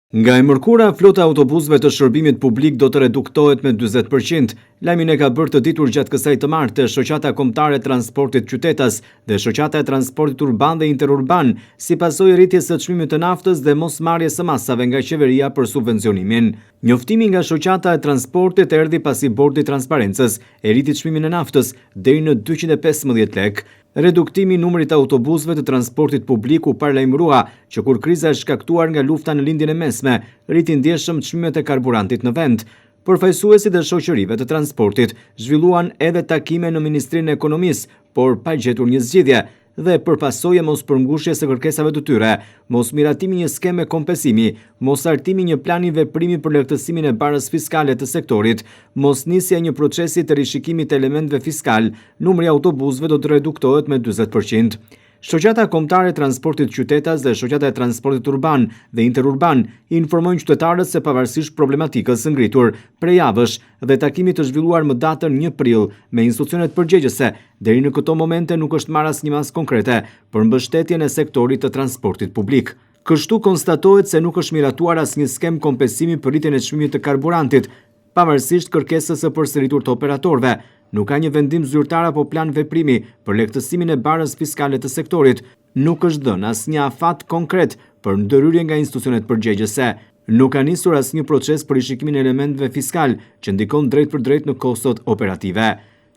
Nga e mërkura, flota autobusëve të shërbimit publik do të reduktohet me 40%. Lajmin e ka bërë të ditur gjatë kësaj të martë Shoqata Kombëtare e Transportit Qytetas dhe Shoqata e Transportit Urban dhe Interurban, si pasojë e rritjes së çmimit të naftës dhe mosmarrjes së masave nga qeveria për subvencionimin. Njoftimi nga Shoqata e Transportit erdhi pasi Bordi i Transparencës e rriti çmimin e naftës deri në 215 lekë. Reduktimi i numrit të autobusëve të transportit publik u paralajmërua që kur kriza e shkaktuar nga lufta në lindjen e mesme, rriti ndjeshëm çmimet e karburantit në vend. Përfaqësuesit e shoqërive të transportit zhvilluan edhe takime në Ministrinë e Ekonomisë, por pa gjetur një zgjidhje dhe për pasojë mos përmbushjes së kërkesave të tyre, mos miratimi një skeme kompensimi, mos hartimi një plani veprimi për lehtësimin e barës fiskale të sektorit, mos nisja një procesi të rishikimit të elementëve fiskal, numri i autobusëve do të reduktohet me 40%. Shoqata Kombëtare e Transportit Qytetas dhe Shoqata e Transportit Urban dhe Interurban informojnë qytetarët se pavarësisht problematikës së ngritur prej javësh dhe takimit të zhvilluar më datën 1 prill me institucionet përgjegjëse, deri në këto momente nuk është marrë asnjë masë konkrete për mbështetjen e sektorit të transportit publik. Kështu konstatohet se nuk është miratuar asnjë skem kompensimi për rritjen e çmimit të karburantit, pavarësisht kërkesës së përsëritur të operatorëve. Nuk ka një vendim zyrtar apo plan veprimi për lehtësimin e barës fiskale të sektorit. Nuk është dhënë asnjë afat konkret për ndërhyrje nga institucionet përgjegjëse. Nuk ka nisur asnjë proces për rishikimin e elementëve fiskal që ndikon drejt për drejt në kostot operative.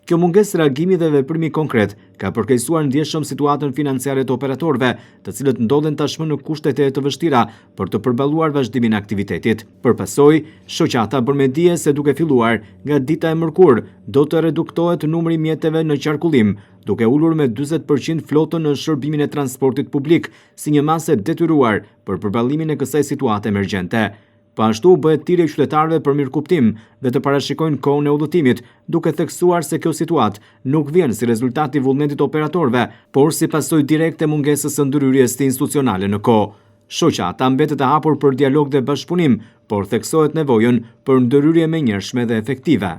Kjo mungesë reagimi dhe veprimi konkret ka përkeqësuar ndjeshëm situatën financiare të operatorëve, të cilët ndodhen tashmë në kushte të vështira për të përballuar vazhdimin e aktivitetit. Për pasojë, shoqata bën me dije se duke filluar nga dita e mërkurë, do të reduktohet numri i mjeteve në qarkullim, duke ulur me 40% flotën në shërbimin e transportit publik, si një masë detyruar për përballimin e kësaj situate emergjente. Po ashtu bëhet thirrje qytetarëve për mirëkuptim dhe të parashikojnë kohën e udhëtimit, duke theksuar se kjo situatë nuk vjen si rezultat i vullnetit të operatorëve, por si pasojë direkte mungesës së ndërhyrjes institucionale në kohë. Shoqata mbetet e hapur për dialog dhe bashkëpunim, por theksohet nevojën për ndërhyrje menjëhershme dhe efektive.